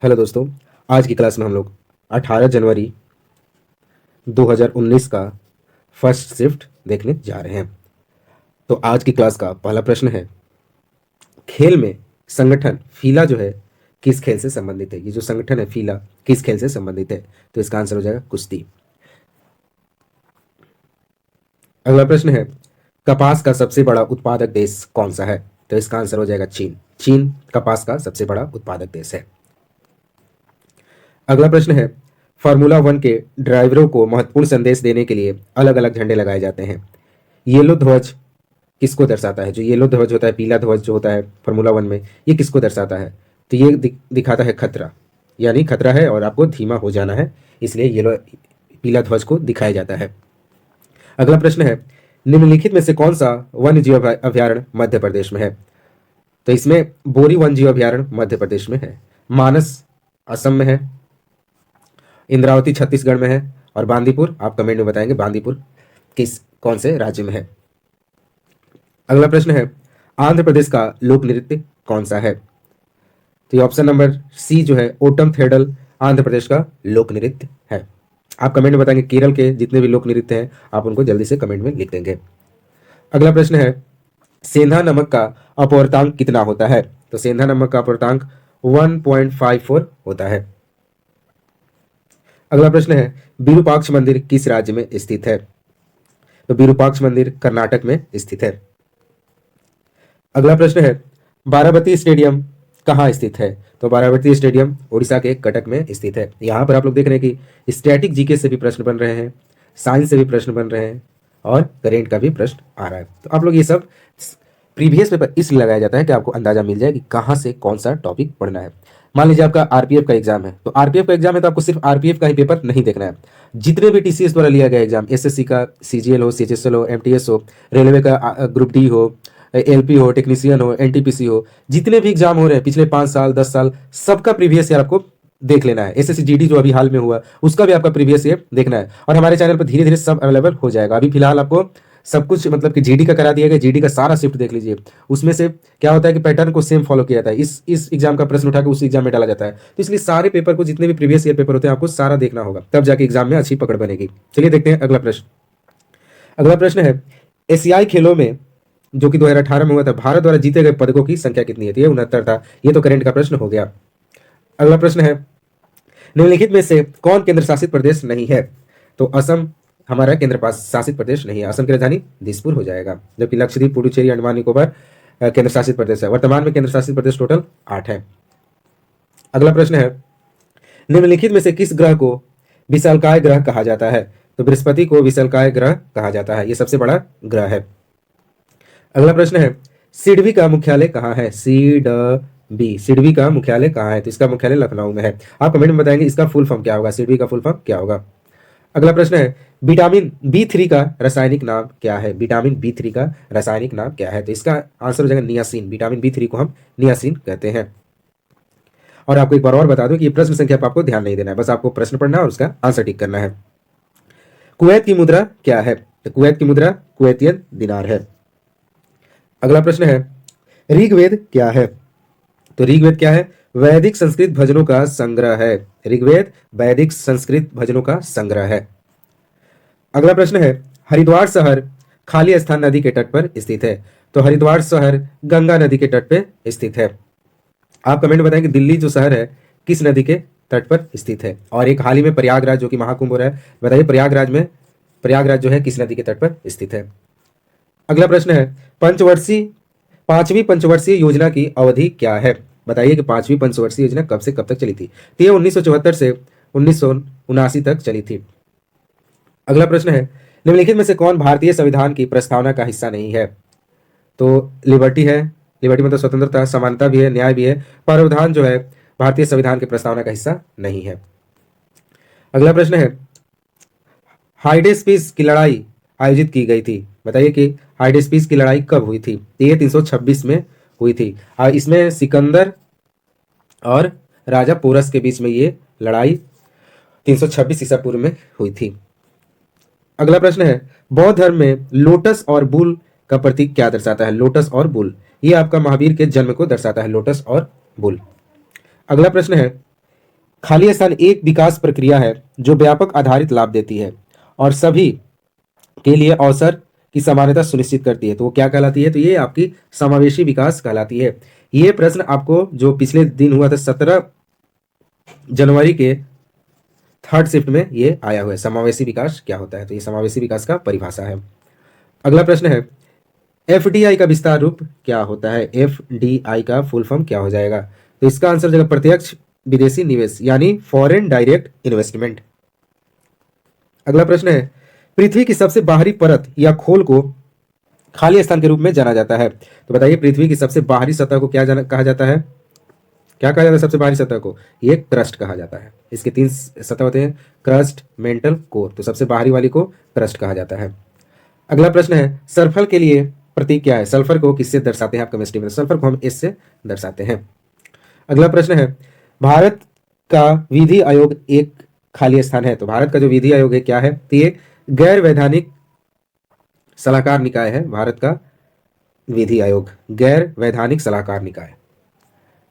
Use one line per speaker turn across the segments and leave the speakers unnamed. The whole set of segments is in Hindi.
हेलो दोस्तों। आज की क्लास में हम लोग 18 जनवरी 2019 का फर्स्ट शिफ्ट देखने जा रहे हैं। तो आज की क्लास का पहला प्रश्न है, खेल में संगठन फीला जो है किस खेल से संबंधित है। ये जो संगठन है फीला किस खेल से संबंधित है? तो इसका आंसर हो जाएगा कुश्ती। अगला प्रश्न है, कपास का सबसे बड़ा उत्पादक देश कौन सा है? तो इसका आंसर हो जाएगा चीन। चीन कपास का सबसे बड़ा उत्पादक देश है। अगला प्रश्न है, फार्मूला वन के ड्राइवरों को महत्वपूर्ण संदेश देने के लिए अलग अलग झंडे लगाए जाते हैं। येलो ध्वज किसको दर्शाता है? जो येलो ध्वज होता है, पीला ध्वज जो होता है फार्मूला वन में, ये किसको दर्शाता है? तो ये दिखाता है खतरा, यानी खतरा है और आपको धीमा हो जाना है, इसलिए येलो पीला ध्वज को दिखाया जाता है। अगला प्रश्न है, निम्नलिखित में से कौन सा वन्य जीव अभ्यारण्य मध्य प्रदेश में है? तो इसमें बोरी वन जीव अभ्यारण्य मध्य प्रदेश में है, मानस असम में है, इंद्रावती छत्तीसगढ़ में है और बांदीपुर, आप कमेंट में बताएंगे बांदीपुर कौन से राज्य में है। अगला प्रश्न है, आंध्र प्रदेश का लोक नृत्य कौन सा है? तो ये ऑप्शन नंबर सी जो है ओटम थेडल आंध्र प्रदेश का लोक नृत्य है। आप कमेंट में बताएंगे केरल के जितने भी लोक नृत्य हैं आप उनको जल्दी से कमेंट में लिख देंगे। अगला प्रश्न है, सेंधा नमक का अपवर्तांक कितना होता है? तो सेंधा नमक का अपवर्तांक 1.54 होता है। अगला प्रश्न है, विरूपाक्ष मंदिर किस राज्य में स्थित है? तो विरूपाक्ष मंदिर कर्नाटक में स्थित है। अगला प्रश्न है, बाराबती स्टेडियम कहाँ स्थित है? तो बाराबती स्टेडियम उड़ीसा के कटक में स्थित है। यहाँ पर आप लोग देख रहे हैं कि स्टैटिक जीके से भी प्रश्न बन रहे हैं, साइंस से भी प्रश्न बन रहे हैं और करेंट का भी प्रश्न आ रहा है। तो आप लोग ये सब प्रीवियस पेपर इसलिए लगाया जाता है कि आपको अंदाजा मिल जाए कि कहाँ से कौन सा टॉपिक पढ़ना है। मान लीजिए आपका आरपीएफ का एग्जाम है, तो आरपीएफ का एग्जाम है तो आपको सिर्फ आरपीएफ का ही पेपर नहीं देखना है। जितने भी टीसीएस द्वारा लिया गया एग्जाम, एसएससी का, सीजीएल हो, सीएचएसएल हो, एमटीएस हो, रेलवे का ग्रुप डी हो, एलपी हो, टेक्नीशियन हो, एनटीपीसी हो, जितने भी एग्जाम हो रहे हैं पिछले 5 साल 10 साल, सबका प्रीवियस ईयर आपको देख लेना है। एसएससी जीडी जो अभी हाल में हुआ उसका भी आपका प्रीवियस ईयर देखना है और हमारे चैनल पर धीरे धीरे सब अवेलेबल हो जाएगा। अभी फिलहाल आपको सब कुछ मतलब कि जीडी का करा दिया गया, जीडी का सारा शिफ्ट देख लीजिए। उसमें से क्या होता है कि पैटर्न को सेम फॉलो किया जाता है, इस एग्जाम का प्रश्न उठा के उस एग्जाम में डाला जाता है। तो इसलिए सारे पेपर को, जितने भी प्रीवियस ईयर पेपर होते हैं, आपको सारा देखना होगा, तब जाके एग्जाम में अच्छी पकड़ बनेगी। चलिए देखते हैं अगला प्रश्न। अगला प्रश्न है, एशियाई खेलों में जो कि 2018 में हुआ था, भारत द्वारा जीते गए पदकों की संख्या कितनी है? तो ये 69 था। ये तो करंट का प्रश्न हो गया। अगला प्रश्न है, निम्नलिखित में से कौन केंद्र शासित प्रदेश नहीं है? तो असम हमारा केंद्र शासित प्रदेश नहीं है, असम की राजधानी दिसपुर हो जाएगा, जबकि लक्षद्वीप, पुडुचेरी, अंडमान निकोबार केंद्र शासित प्रदेश है। वर्तमान में केंद्र शासित प्रदेश टोटल 8 है। अगला प्रश्न है, निम्नलिखित में से किस ग्रह को विशालकाय ग्रह कहा जाता है? तो बृहस्पति को विशालकाय ग्रह कहा जाता है, ये सबसे बड़ा ग्रह है। अगला प्रश्न है, सिडबी का मुख्यालय कहाँ है? सिडबी का मुख्यालय कहाँ है? तो इसका मुख्यालय लखनऊ में है। आप कमेंट में बताएंगे इसका फुल फॉर्म क्या होगा, सिडबी का फुल फॉर्म क्या होगा। अगला प्रश्न है, विटामिन B3 का रासायनिक नाम क्या है? विटामिन B3 का रासायनिक नाम क्या है? तो इसका आंसर हो जाएगा नियासिन। विटामिन B3 को हम नियासिन कहते हैं। और आपको एक बार और बता दूं कि ये प्रश्न संख्या पर आपको ध्यान नहीं देना है, बस आपको प्रश्न पढ़ना है और उसका आंसर टिक करना है। कुवैत की मुद्रा क्या है? तो कुवैत की मुद्रा कुवैतियन दिनार है। अगला प्रश्न है, ऋग्वेद क्या है? तो ऋग्वेद क्या है? वैदिक संस्कृत भजनों का संग्रह है। ऋग्वेद वैदिक संस्कृत भजनों का संग्रह है। अगला प्रश्न है, हरिद्वार शहर खाली स्थान नदी के तट पर स्थित है। तो हरिद्वार शहर गंगा नदी के तट पर स्थित है। आप कमेंट में बताएंगे दिल्ली जो शहर है किस नदी के तट पर स्थित है। और एक हाल ही में प्रयागराज जो कि महाकुंभ हो रहा है, बताइए प्रयागराज जो है किस नदी के तट पर स्थित है। अगला प्रश्न है, पांचवी पंचवर्षीय योजना की अवधि क्या है? बताइए कि पांचवी पंचवर्षीय योजना कब से कब तक चली थी? तो ये 1974 से 1979 तक चली थी। अगला प्रश्न है, निम्नलिखित में से कौन भारतीय संविधान की प्रस्तावना का हिस्सा नहीं है? तो लिबर्टी है। लिबर्टी मतलब स्वतंत्रता, समानता भी है, न्याय भी है। प्रावधान जो है भारतीय संविधान की प्रस्तावना का हिस्सा नहीं है। अगला प्रश्न है, हाइडेस्पीस की लड़ाई आयोजित की गई थी। बताइए कि हाइडेस्पीस की लड़ाई कब हुई थी? ये 326 में हुई थी और इसमें सिकंदर और राजा पोरस के बीच में ये लड़ाई 326 ईसा पूर्व में हुई थी। अगला प्रश्न है, बौद्ध धर्म में लोटस और बुल का प्रतीक क्या दर्शाता है? लोटस और बुल, ये आपका महावीर के जन्म को दर्शाता है, लोटस और बुल। अगला प्रश्न है, खाली स्थान एक विकास प्रक्रिया है जो व्यापक आधारित लाभ देती है और सभी के लिए अवसर की समानता सुनिश्चित करती है। तो वो क्या कहलाती है? तो ये आपकी समावेशी विकास कहलाती है। ये प्रश्न आपको जो पिछले दिन हुआ था 17 जनवरी के थर्ड शिफ्ट में ये आया हुआ है। समावेशी विकास क्या होता है? तो ये समावेशी विकास का परिभाषा है। अगला प्रश्न है एफडीआई का विस्तार रूप क्या होता है? एफडीआई का फुल फॉर्म क्या हो जाएगा? तो इसका आंसर हो जाएगा प्रत्यक्ष विदेशी निवेश यानी फॉरेन डायरेक्ट इन्वेस्टमेंट। अगला प्रश्न है पृथ्वी की सबसे बाहरी परत या खोल को खाली स्थान के रूप में जाना जाता है। तो बताइए पृथ्वी की सबसे बाहरी सतह को क्या कहा जाता है? क्या कहा जाता है सबसे बाहरी सतह को? ये क्रस्ट कहा जाता है। इसके 3 सतह होते हैं, क्रस्ट, मेंटल, कोर। तो सबसे बाहरी वाली को क्रस्ट कहा जाता है। अगला प्रश्न है सल्फर के लिए प्रतीक क्या है? सल्फर को किससे दर्शाते हैं आप केमिस्ट्री में? सल्फर को हम एस से दर्शाते हैं। अगला प्रश्न है भारत का विधि आयोग एक खाली स्थान है। तो भारत का जो विधि आयोग है क्या है? तो ये गैर वैधानिक सलाहकार निकाय है। भारत का विधि आयोग गैर वैधानिक सलाहकार निकाय।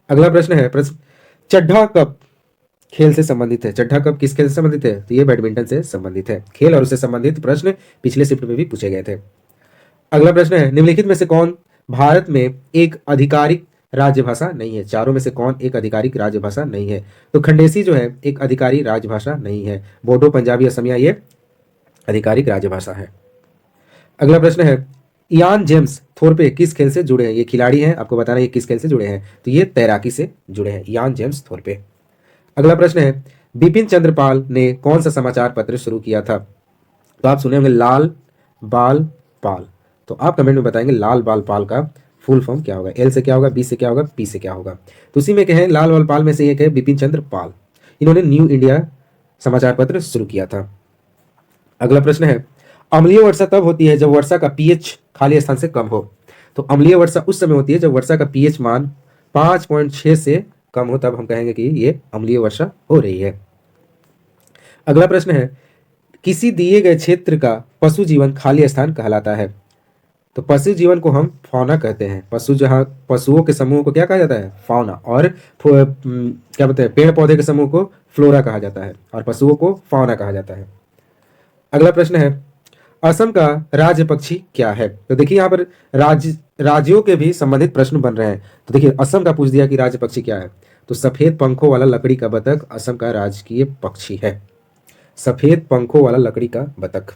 अगला प्रश्न है चड्ढा कप खेल से संबंधित है। चड्ढा कप किस खेल से संबंधित है? तो ये बैडमिंटन से संबंधित है। खेल और उससे संबंधित प्रश्न पिछले शिफ्ट में भी पूछे गए थे। अगला प्रश्न है निम्नलिखित में से कौन भारत में एक आधिकारिक राजभाषा नहीं है? चारों में से कौन एक आधिकारिक राजभाषा नहीं है? तो खंडेसी जो है एक आधिकारिक राजभाषा नहीं है। बोडो, पंजाबी, असमिया ये आधिकारिक राजभाषा है। अगला प्रश्न है इयान जेम्स थोरपे किस खेल से जुड़े हैं? ये खिलाड़ी हैं, आपको बताना ये किस खेल से जुड़े हैं? तो ये तैराकी से जुड़े हैं, इयान जेम्स थोरपे। अगला प्रश्न है बिपिन चंद्रपाल ने कौन सा समाचार पत्र शुरू किया था? तो आप सुने होंगे लाल बाल पाल। तो आप कमेंट में बताएंगे लाल बाल पाल का फुल फॉर्म क्या होगा? एल से क्या होगा, बी से क्या होगा, पी से क्या होगा? तो उसी में कहें लाल बाल पाल में से एक है बिपिन चंद्र पाल। इन्होंने न्यू इंडिया समाचार पत्र शुरू किया था। अगला प्रश्न है अम्लीय वर्षा तब होती है जब वर्षा का पीएच खाली स्थान से कम हो। तो अम्लीय वर्षा उस समय होती है जब वर्षा का पीएच मान 5.6 से कम हो, तब हम कहेंगे कि ये अम्लीय वर्षा हो रही है। अगला प्रश्न है किसी दिए गए क्षेत्र का पशु जीवन खाली स्थान कहलाता है। तो पशु जीवन को हम फौना कहते हैं। जहाँ पशुओं के समूह को क्या कहा जाता है? फौना। और क्या बोलते हैं पेड़ पौधे के समूह को फ्लोरा कहा जाता है और पशुओं को फौना कहा जाता है। अगला प्रश्न है असम का राज्य पक्षी क्या है? तो देखिए यहाँ पर राज्यों के भी संबंधित प्रश्न बन रहे हैं। तो देखिए असम का पूछ दिया कि राज्य पक्षी क्या है? तो सफेद पंखों वाला लकड़ी का बतख असम का राजकीय पक्षी है। सफेद पंखों वाला लकड़ी का बतख।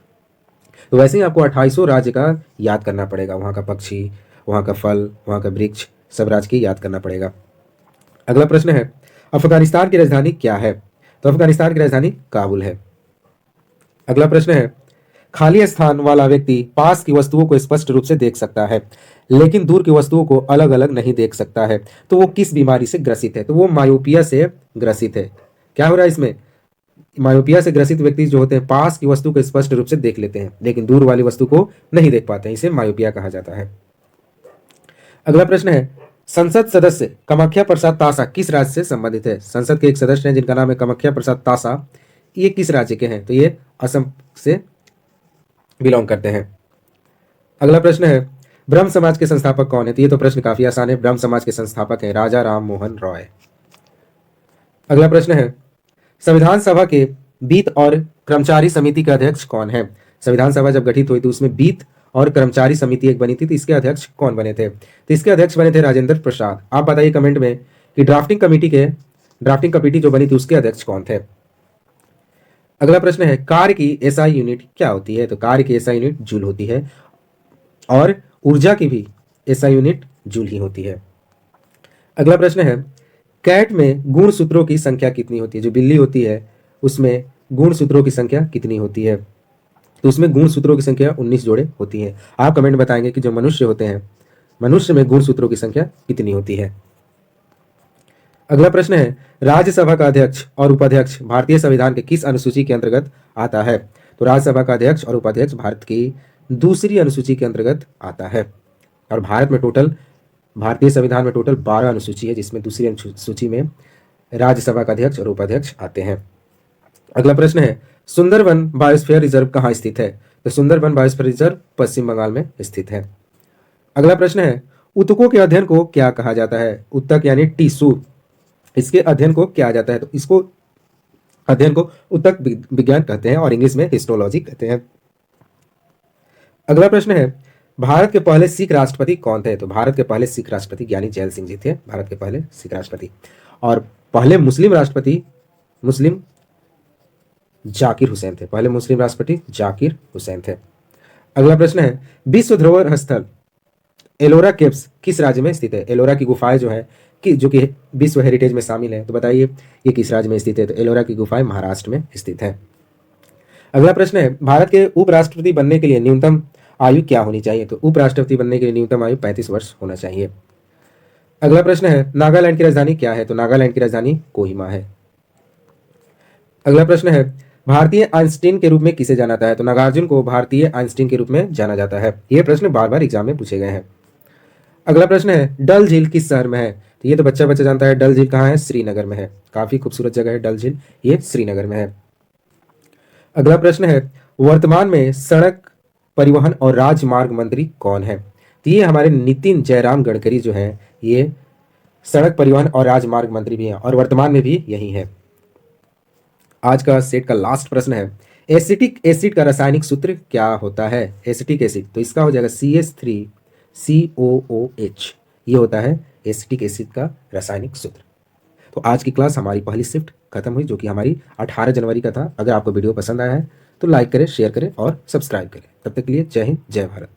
तो वैसे ही आपको 2800 राज्य का याद करना पड़ेगा। वहां का पक्षी, वहां का फल, वहां का वृक्ष, सब राज्य की याद करना पड़ेगा। अगला प्रश्न है अफगानिस्तान की राजधानी क्या है? तो अफगानिस्तान की राजधानी काबुल है। अगला प्रश्न है खाली स्थान वाला व्यक्ति पास की वस्तुओं को स्पष्ट रूप से देख सकता है लेकिन दूर की वस्तुओं को अलग अलग नहीं देख सकता है। तो वो किस बीमारी से ग्रसित है? तो वो मायोपिया से ग्रसित है। क्या हो रहा है इसमें? मायोपिया से ग्रसित व्यक्ति जो होते हैं पास की वस्तु को स्पष्ट रूप से देख लेते हैं लेकिन दूर वाली वस्तु को नहीं देख पाते हैं, इसे मायोपिया कहा जाता है। अगला प्रश्न है संसद सदस्य कामाख्या प्रसाद तासा किस राज्य से संबंधित है? संसद के एक सदस्य हैं जिनका नाम है कामाख्या प्रसाद तासा। ये किस राज्य के हैं? तो ये असम से बिलोंग करते हैं। अगला प्रश्न है ब्रह्म समाज के संस्थापक कौन है? तो ये तो प्रश्न काफी आसान है। ब्रह्म समाज के संस्थापक हैं राजा राम मोहन रॉय। अगला प्रश्न है संविधान सभा के वित्त और कर्मचारी समिति के अध्यक्ष कौन है? संविधान सभा जब गठित हुई तो उसमें वित्त और कर्मचारी समिति एक बनी थी, तो इसके अध्यक्ष कौन बने थे? तो इसके अध्यक्ष बने थे राजेंद्र प्रसाद। आप बताइए कमेंट में कि ड्राफ्टिंग कमेटी जो बनी थी उसके अध्यक्ष कौन थे? अगला प्रश्न है कार्य की एसआई यूनिट क्या होती है? तो कार्य की एसआई यूनिट जूल होती है और ऊर्जा की भी एसआई यूनिट जूल ही होती है। अगला प्रश्न है कैट में गुण सूत्रों की संख्या कितनी होती है? जो बिल्ली होती है उसमें गुण सूत्रों की संख्या कितनी होती है? तो उसमें गुण सूत्रों की संख्या 19 जोड़े होती है। आप कमेंट बताएंगे कि जो मनुष्य होते हैं मनुष्य में गुण सूत्रों की संख्या कितनी होती है? अगला प्रश्न है राज्यसभा का अध्यक्ष और उपाध्यक्ष भारतीय संविधान के किस अनुसूची के अंतर्गत आता है? तो राज्यसभा का अध्यक्ष और उपाध्यक्ष भारत की दूसरी अनुसूची के अंतर्गत आता है। और भारतीय संविधान में टोटल 12 अनुसूची है जिसमें दूसरी अनुसूची में राज्यसभा का अध्यक्ष और उपाध्यक्ष आते हैं। अगला प्रश्न है सुंदरवन बायोस्फीयर रिजर्व कहाँ स्थित है? तो सुंदरवन बायोस्फीयर रिजर्व पश्चिम बंगाल में स्थित है। अगला प्रश्न है ऊतकों के अध्ययन को क्या कहा जाता है? ऊतक यानी टिश्यू, इसके अध्ययन को क्या जाता है? तो इसको अध्ययन को ऊतक विज्ञान कहते हैं और इंग्लिश में हिस्टोलॉजी कहते हैं। अगला प्रश्न है, भारत के पहले सिख राष्ट्रपति कौन थे? तो भारत के पहले सिख राष्ट्रपति ज्ञानी जैल सिंह जी थे, भारत के पहले सिख राष्ट्रपति। और पहले मुस्लिम राष्ट्रपति मुस्लिम जाकिर हुसैन थे, पहले मुस्लिम राष्ट्रपति जाकिर हुसैन थे। अगला प्रश्न है, विश्व धरोहर स्थल एलोरा केव्स किस राज्य में स्थित है? एलोरा की गुफाएं जो है कि जो कि विश्व हेरिटेज में शामिल है, तो बताइए ये किस राज्य में स्थित है? तो एलोरा की गुफाएं महाराष्ट्र में स्थित है। अगला प्रश्न है, भारत के उपराष्ट्रपति बनने के लिए न्यूनतम आयु क्या होनी चाहिए? तो उपराष्ट्रपति बनने के लिए न्यूनतम आयु 35 वर्ष होना चाहिए। अगला प्रश्न है, नागालैंड की राजधानी क्या है? तो नागालैंड की राजधानी कोहिमा है। अगला प्रश्न है, भारतीय आइंस्टीन के रूप में किसे जाना जाता है? तो नागार्जुन को भारतीय आइंस्टीन के रूप में जाना जाता है। यह प्रश्न बार बार एग्जाम में पूछे गए हैं। अगला प्रश्न है, डल झील किस शहर में है? तो ये तो बच्चा बच्चा जानता है, डल झील कहाँ है? श्रीनगर में है। काफी खूबसूरत जगह है डल झील, ये श्रीनगर में है। अगला प्रश्न है, वर्तमान में सड़क परिवहन और राजमार्ग मंत्री कौन है? तो ये हमारे नितिन जयराम गडकरी जो है, ये सड़क परिवहन और राजमार्ग मंत्री भी हैं और वर्तमान में भी यही है। आज का सेट का लास्ट प्रश्न है, एसिटिक एसिड का रासायनिक सूत्र क्या होता है? एसिटिक एसिड, तो इसका हो जाएगा CH3COOH, ये होता है एसिटिक एसिड का रासायनिक सूत्र। तो आज की क्लास हमारी पहली शिफ्ट खत्म हुई, जो कि हमारी 18 जनवरी का था। अगर आपको वीडियो पसंद आया है तो लाइक करें, शेयर करें और सब्सक्राइब करें। तब तक के लिए जय हिंद, जय भारत।